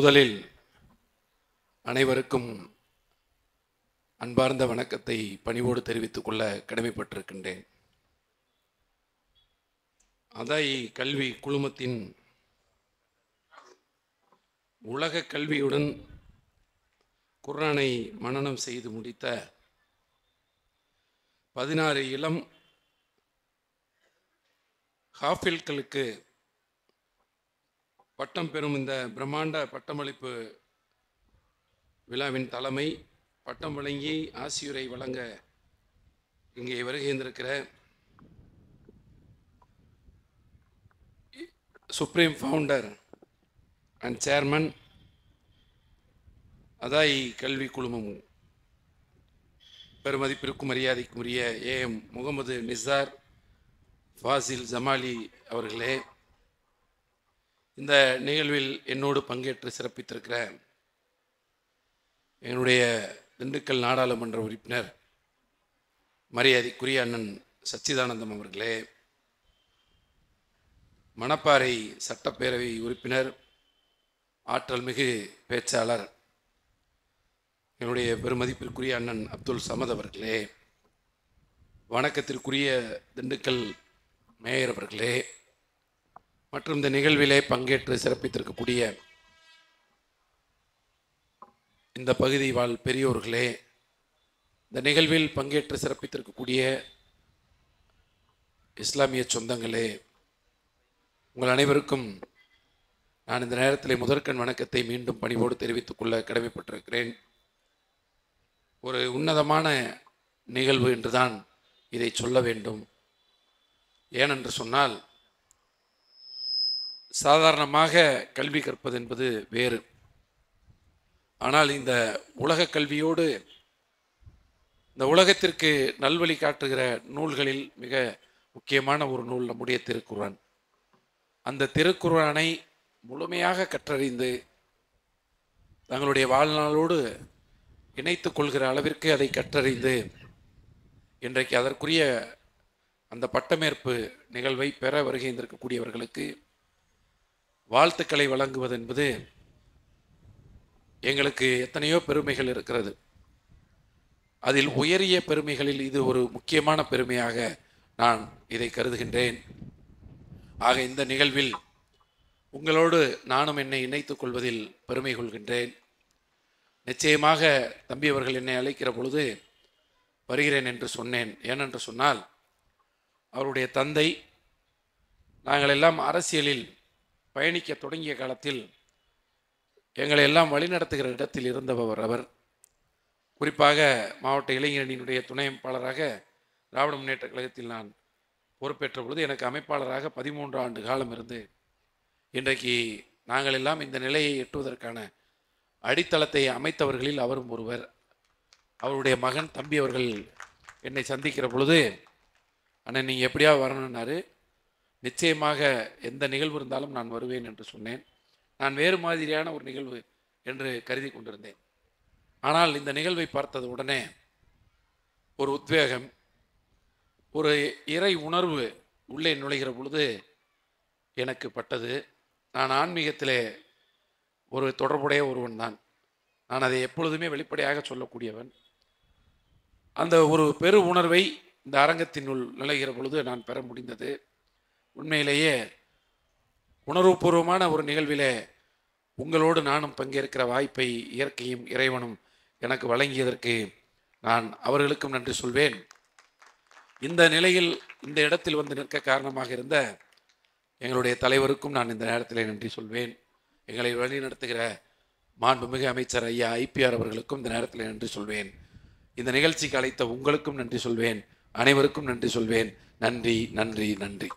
முதலில் அனைவருக்கும் அன்பார்ந்த வணக்கத்தை பணிவோடு தெரிவித்துக் கொள்ள கடமைப்பட்டிருக்கின்றேன். அதாய் கல்வி குழுமத்தின் உலக கல்வியுடன் குர்ஆனை மனனம் செய்து முடித்த 16 இளம் ஹாஃபில்களுக்கு பட்டம் பெறும் இந்த பிரம்மாண்ட பட்டமளிப்பு விழாவின் தலைமை பட்டம் வழங்கி ஆசியுரை வழங்க இங்கே வருகின்றிருக்கிற சுப்ரீம் ஃபவுண்டர் அண்ட் சேர்மன் அதாய் கல்வி குழுமம் பெருமதிப்பிற்கும் மரியாதைக்கும் உரிய ஏஎம் முகமது நிசார் ஃபாசில் ஜமாலி அவர்களே, இந்த நிகழ்வில் என்னோடு பங்கேற்று சிறப்பித்திருக்கிற என்னுடைய திண்டுக்கல் நாடாளுமன்ற உறுப்பினர் மரியாதைக்குரிய அண்ணன் சச்சிதானந்தம் அவர்களே, மணப்பாறை சட்டப்பேரவை உறுப்பினர் ஆற்றல் மிகு பேச்சாளர் என்னுடைய பெருமதிப்பிற்குரிய அண்ணன் அப்துல் சமத் அவர்களே, வணக்கத்திற்குரிய திண்டுக்கல் மேயர் அவர்களே, மற்றும் இந்த நிகழ்விலே பங்கேற்று சிறப்பித்திருக்கக்கூடிய இந்த பகுதி வாழ் பெரியோர்களே, இந்த நிகழ்வில் பங்கேற்று சிறப்பித்திருக்கக்கூடிய இஸ்லாமிய சொந்தங்களே, உங்கள் அனைவருக்கும் நான் இந்த நேரத்தில் முதற்கண் வணக்கத்தை மீண்டும் பணிவோடு தெரிவித்துக் கொள்ள கடமைப்பட்டிருக்கிறேன். ஒரு உன்னதமான நிகழ்வு என்றுதான் இதை சொல்ல வேண்டும். ஏனென்று சொன்னால், சாதாரணமாக கல்வி கற்பது என்பது வேறு. ஆனால் இந்த உலக கல்வியோடு இந்த உலகத்திற்கு நல்வழி காட்டுகிற நூல்களில் மிக முக்கியமான ஒரு நூல் நம்முடைய திருக்குர்ஆன். அந்த திருக்குர்ஆனை முழுமையாக கற்றறிந்து தங்களுடைய வாழ்நாளோடு இணைத்துக் கொள்கிற அளவிற்கு அதை கற்றறிந்து இன்றைக்கு அதற்குரிய அந்த பட்டமேற்பு நிகழ்வை பெற வருகின்றிருக்கக்கூடியவர்களுக்கு வாழ்த்துக்களை வழங்குவது என்பது எங்களுக்கு எத்தனையோ பெருமைகள் இருக்கிறது. அதில் உயரிய பெருமைகளில் இது ஒரு முக்கியமான பெருமையாக நான் இதை கருதுகின்றேன். ஆக இந்த நிகழ்வில் உங்களோடு நானும் என்னை இணைத்துக் கொள்வதில் பெருமை கொள்கின்றேன். நிச்சயமாக தம்பி அவர்கள் என்னை அழைக்கிற பொழுது வருகிறேன் என்று சொன்னேன். ஏனென்று சொன்னால், அவருடைய தந்தை நாங்கள் எல்லாம் அரசியலில் பயணிக்க தொடங்கிய காலத்தில் எங்களை எல்லாம் வழிநடத்துகிற இடத்தில் இருந்தவர் அவர். குறிப்பாக மாவட்ட இளைஞரணியினுடைய துணை அமைப்பாளராக திராவிட முன்னேற்ற கழகத்தில் நான் பொறுப்பேற்ற பொழுது எனக்கு அமைப்பாளராக 13 ஆண்டு காலம் இருந்து இன்றைக்கு நாங்கள் எல்லாம் இந்த நிலையை எட்டுவதற்கான அடித்தளத்தை அமைத்தவர்களில் அவரும் ஒருவர். அவருடைய மகன் தம்பி அவர்கள் என்னை சந்திக்கிற பொழுது, அண்ணன் நீங்கள் எப்படியா வரணுன்னாரு. நிச்சயமாக எந்த நிகழ்வு இருந்தாலும் நான் வருவேன் என்று சொன்னேன். நான் வேறு மாதிரியான ஒரு நிகழ்வு என்று கருதி கொண்டிருந்தேன். ஆனால் இந்த நிகழ்வை பார்த்தது உடனே ஒரு உத்வேகம், ஒரு இறை உணர்வு உள்ளே நுழைகிற பொழுது எனக்கு பட்டது. நான் ஆன்மீகத்திலே ஒரு தொடர்புடைய ஒருவன் தான். நான் அதை எப்பொழுதுமே வெளிப்படையாக சொல்லக்கூடியவன். அந்த ஒரு பெரு உணர்வை இந்த அரங்கத்தினுள் நுழைகிற பொழுது நான் பெற முடிந்தது. உண்மையிலேயே உணர்வுபூர்வமான ஒரு நிகழ்விலே உங்களோடு நானும் பங்கேற்கிற வாய்ப்பை இயற்கையும் இறைவனும் எனக்கு வழங்கியதற்கு நான் அவர்களுக்கும் நன்றி சொல்வேன். இந்த நிலையில் இந்த இடத்தில் வந்து நிற்க காரணமாக இருந்த எங்களுடைய தலைவருக்கும் நான் இந்த நேரத்தில் நன்றி சொல்வேன். எங்களை வழிநடத்துகிற மாண்புமிகு அமைச்சர் ஐயா ஐபிஆர் அவர்களுக்கும் இந்த நேரத்தில் நன்றி சொல்வேன். இந்த நிகழ்ச்சிக்கு அழைத்த உங்களுக்கும் நன்றி சொல்வேன். அனைவருக்கும் நன்றி சொல்வேன். நன்றி, நன்றி, நன்றி.